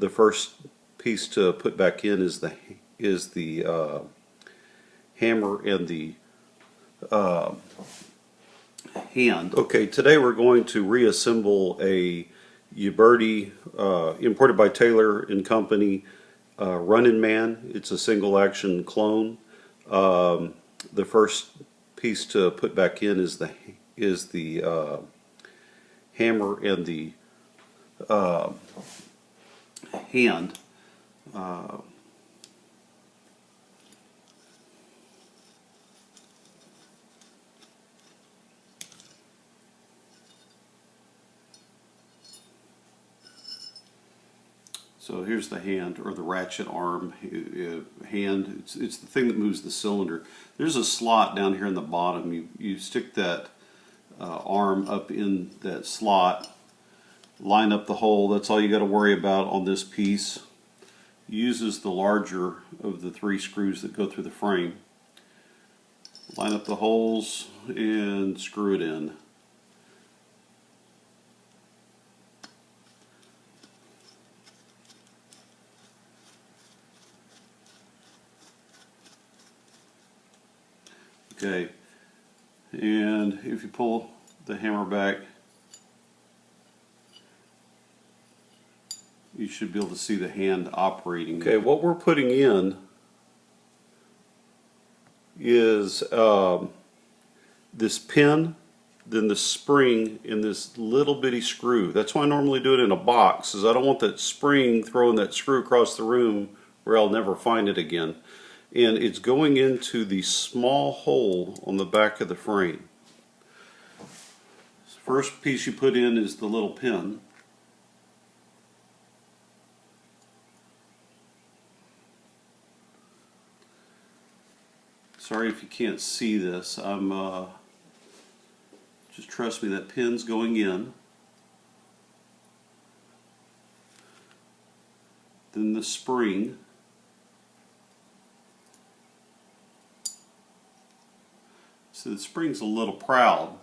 The first piece to put back in is the hammer and the hand. Okay, today we're going to reassemble a Uberti imported by Taylor and Company Runnin Man. It's a single action clone. The first piece to put back in is the hammer and the hand. So here's the hand, or the ratchet arm hand. It's the thing that moves the cylinder. There's a slot down here in the bottom. You stick that arm up in that slot, line up the hole. That's all you got to worry about on this piece. It uses the larger of the 3 screws that go through the frame. Line up the holes and screw it in. Okay, and if you pull the hammer back, you should be able to see the hand operating. Okay, what we're putting in is this pin, then the spring, and this little bitty screw. That's why I normally do it in a box, is I don't want that spring throwing that screw across the room where I'll never find it again. And it's going into the small hole on the back of the frame. First piece you put in is the little pin. Sorry if you can't see this. Just trust me, that pin's going in. Then the spring. So the spring's a little proud.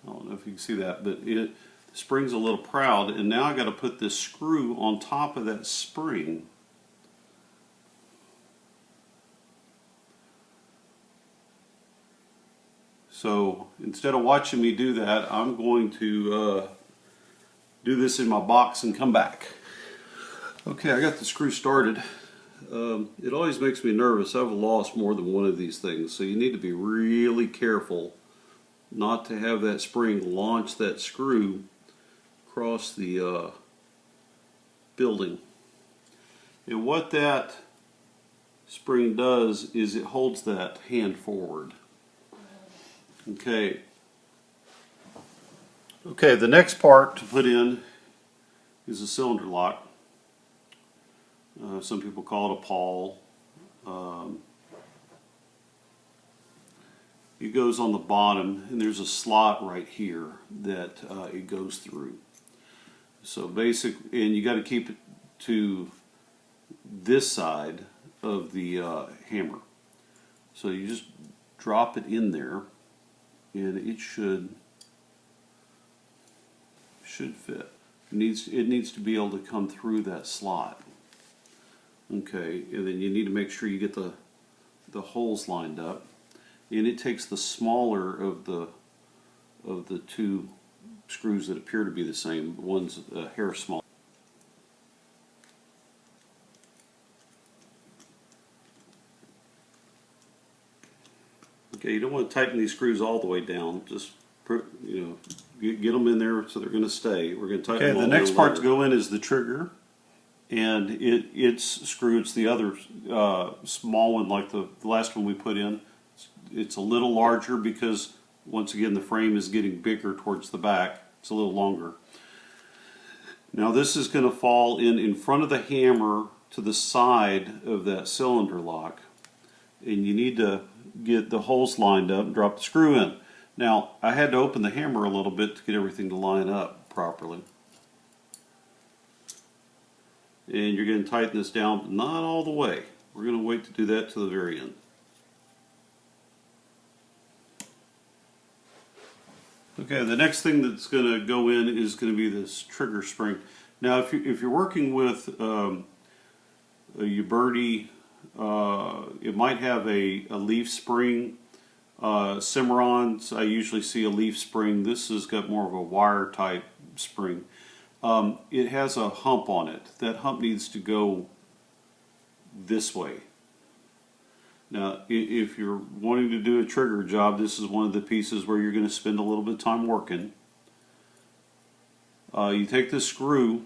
I don't know if you can see that, but the spring's a little proud, and now I got to put this screw on top of that spring. So instead of watching me do that, I'm going to do this in my box and come back. Okay, I got the screw started. It always makes me nervous. I've lost more than one of these things, so you need to be really careful not to have that spring launch that screw across the building. And what that spring does is it holds that hand forward. Okay. Okay, the next part to put in is a cylinder lock. Some people call it a pawl. It goes on the bottom, and there's a slot right here that it goes through. So basically, and you got to keep it to this side of the hammer. So you just drop it in there, and it should fit. It needs to be able to come through that slot. Okay, and then you need to make sure you get the holes lined up, and it takes the smaller of the 2 screws that appear to be the same. One's a hair small. Okay, you don't want to tighten these screws all the way down. Just get them in there so they're going to stay. We're going to tighten them all. Okay, the next part to go in is the trigger. And it's screw. It's the other small one, like the last one we put in. It's a little larger because, once again, the frame is getting bigger towards the back. It's a little longer. Now this is going to fall in front of the hammer to the side of that cylinder lock. And you need to get the holes lined up and drop the screw in. Now, I had to open the hammer a little bit to get everything to line up properly. And you're going to tighten this down, but not all the way. We're going to wait to do that to the very end. Okay, the next thing that's going to go in is going to be this trigger spring. Now, if you're working with a Uberti, it might have a leaf spring. Cimarrons, I usually see a leaf spring. This has got more of a wire type spring. It has a hump on it. That hump needs to go this way. Now, if you're wanting to do a trigger job, this is one of the pieces where you're going to spend a little bit of time working. You take this screw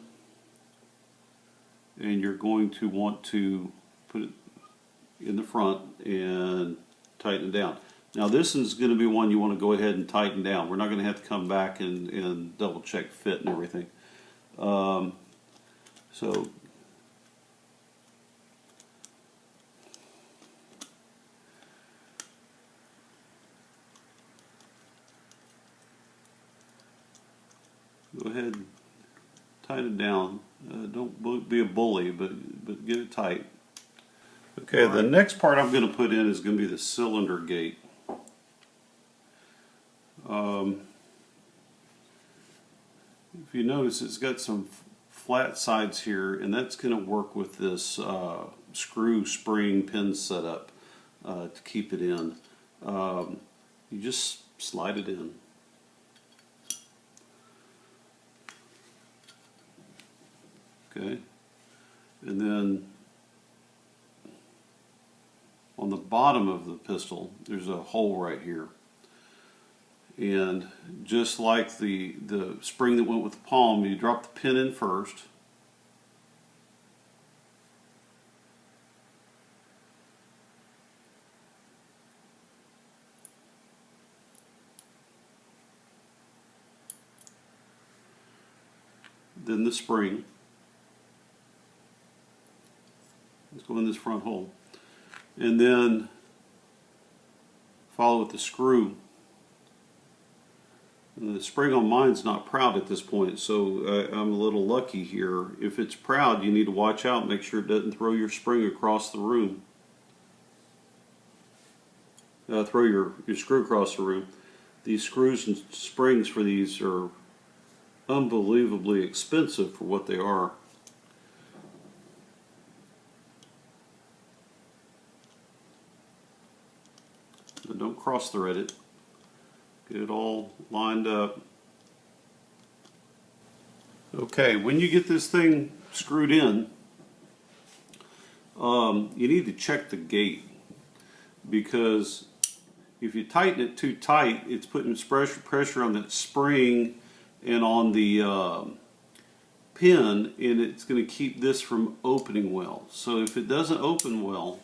and you're going to want to put it in the front and tighten it down. Now this is going to be one you want to go ahead and tighten down. We're not going to have to come back and double check fit and everything. So go ahead and tighten it down. Don't be a bully, but get it tight. Okay, the next part I'm going to put in is going to be the cylinder gate. If you notice, it's got some flat sides here, and that's going to work with this screw spring pin setup to keep it in. You just slide it in. Okay, and then on the bottom of the pistol there's a hole right here, and just like the spring that went with the palm, you drop the pin in first, then the spring. Let's go in this front hole, and then follow with the screw. And the spring on mine's not proud at this point, so I'm a little lucky here. If it's proud, you need to watch out, make sure it doesn't throw your spring across the room. Throw your screw across the room. These screws and springs for these are unbelievably expensive for what they are. So don't cross thread it. Get it all lined up. Okay, when you get this thing screwed in, you need to check the gate, because if you tighten it too tight, it's putting pressure on that spring and on the pin, and it's going to keep this from opening well. So if it doesn't open well,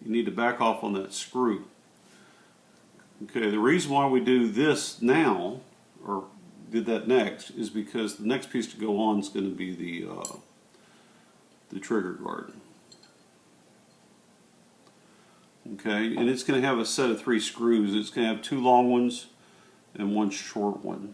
you need to back off on that screw. Okay, the reason why we do this now, or did that next, is because the next piece to go on is going to be the trigger guard. Okay, and it's going to have a set of 3 screws. It's going to have 2 long ones and 1 short one.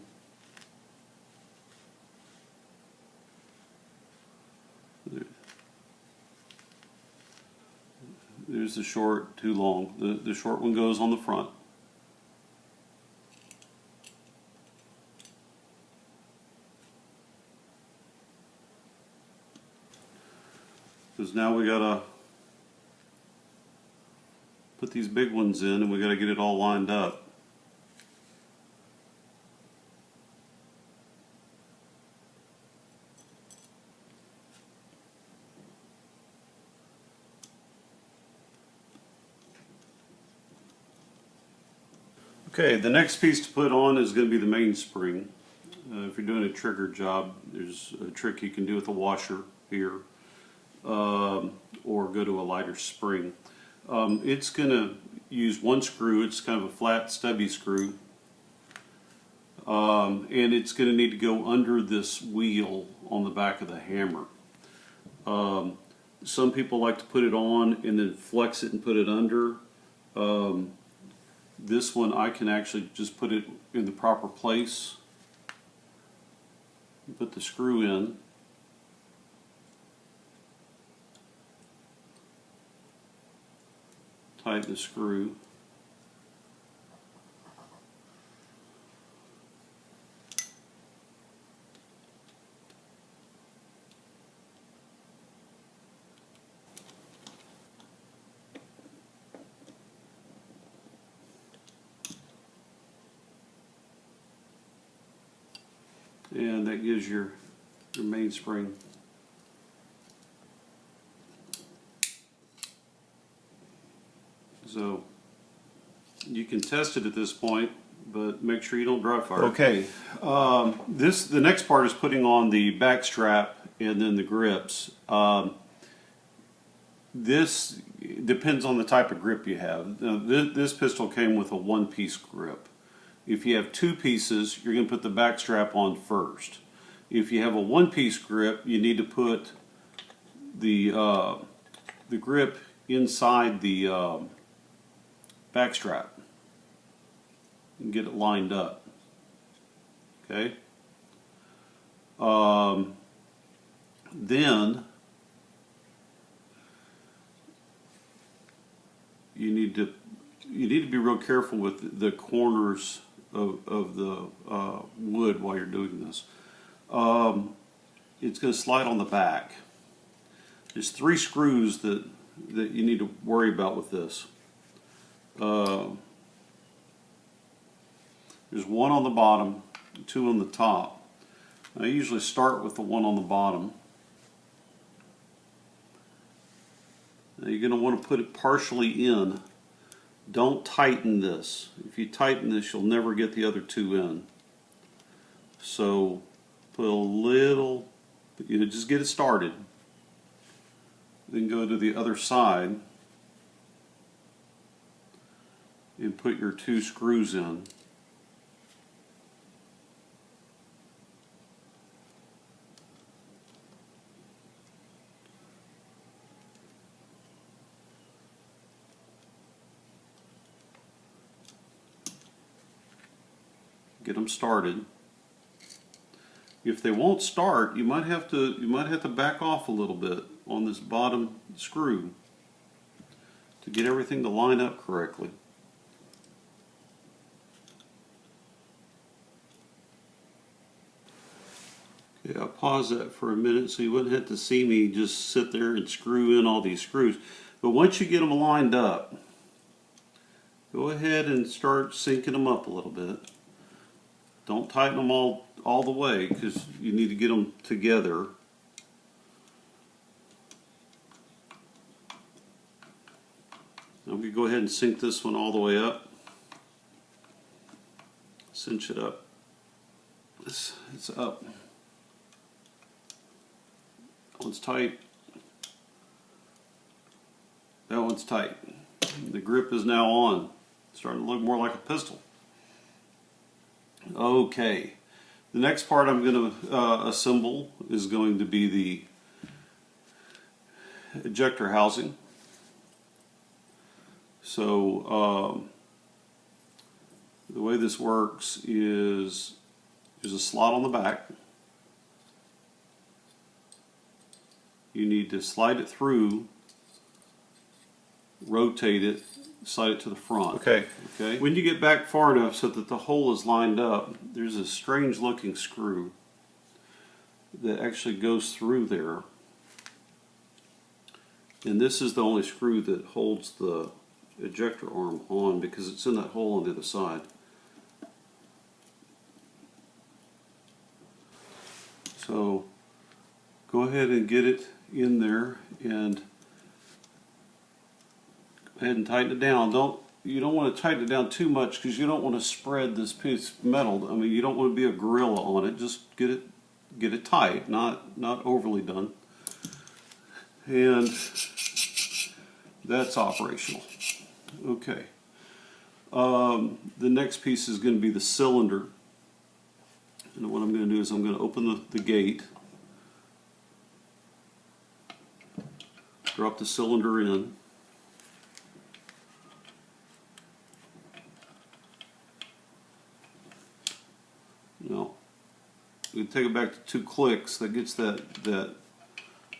There's the short, 2 long. The short one goes on the front. Because now we gotta put these big ones in, and we gotta get it all lined up. Okay, the next piece to put on is going to be the mainspring. If you're doing a trigger job, there's a trick you can do with a washer here, or go to a lighter spring. It's going to use 1 screw. It's kind of a flat, stubby screw, and it's going to need to go under this wheel on the back of the hammer. Some people like to put it on and then flex it and put it under. This one, I can actually just put it in the proper place. Put the screw in. Tighten the screw. And that gives your mainspring. So you can test it at this point, but make sure you don't dry fire. Okay, the next part is putting on the back strap and then the grips. This depends on the type of grip you have. Now, this pistol came with a one-piece grip. If you have two pieces, you're going to put the back strap on first. If you have a one-piece grip, you need to put the grip inside the back strap and get it lined up. Okay. Then you need to be real careful with the corners of the wood while you're doing this. It's going to slide on the back. There's 3 screws that you need to worry about with this. There's one on the bottom, 2 on the top. I usually start with the one on the bottom. Now you're going to want to put it partially in. Don't tighten this. If you tighten this, you'll never get the other 2 in. So put a little, just get it started. Then go to the other side and put your 2 screws in. Get them started. If they won't start, you might have to back off a little bit on this bottom screw to get everything to line up correctly. Okay, I'll pause that for a minute so you wouldn't have to see me just sit there and screw in all these screws. But once you get them lined up, go ahead and start syncing them up a little bit. Don't tighten them all the way because you need to get them together. I'm going to go ahead and sync this one all the way up. Cinch it up. It's up. That one's tight. That one's tight. The grip is now on. It's starting to look more like a pistol. Okay, the next part I'm going to assemble is going to be the ejector housing. So the way this works is there's a slot on the back. You need to slide it through, rotate it, slide it to the front. Okay. When you get back far enough so that the hole is lined up, there's a strange looking screw that actually goes through there. And this is the only screw that holds the ejector arm on because it's in that hole on the other side. So go ahead and get it in there and go ahead and tighten it down. You don't want to tighten it down too much because you don't want to spread this piece of metal. I mean, you don't want to be a gorilla on it. Just get it tight, not overly done. And that's operational. Okay. The next piece is going to be the cylinder. And what I'm going to do is I'm going to open the gate, drop the cylinder in. Now, we take it back to 2 clicks. That gets that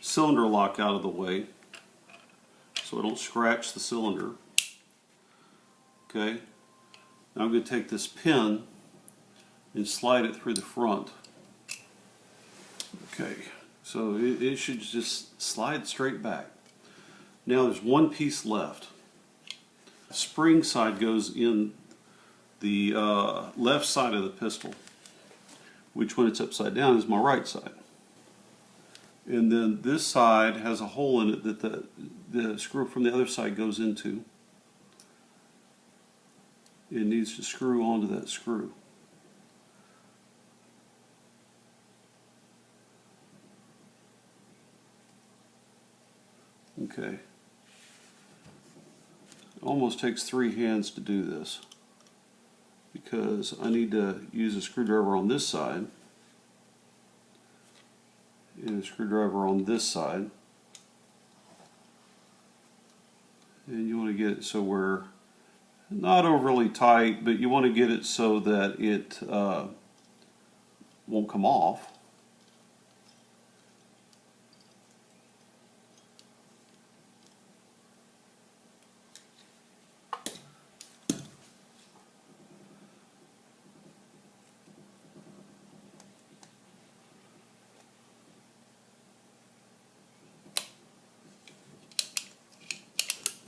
cylinder lock out of the way, so I don't scratch the cylinder. Okay. Now I'm going to take this pin and slide it through the front. Okay. So it should just slide straight back. Now there's 1 piece left. The spring side goes in the left side of the pistol. which when it's upside down is my right side. And then this side has a hole in it that the screw from the other side goes into. It needs to screw onto that screw. Okay. It almost takes 3 hands to do this, because I need to use a screwdriver on this side and a screwdriver on this side, and you want to get it so we're not overly tight, but you want to get it so that it won't come off.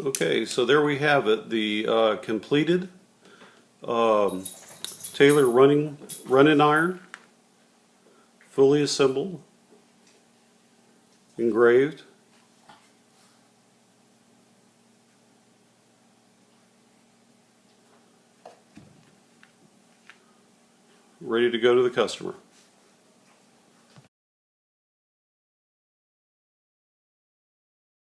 Okay, so there we have it, the completed Taylor Runnin iron, fully assembled, engraved, ready to go to the customer.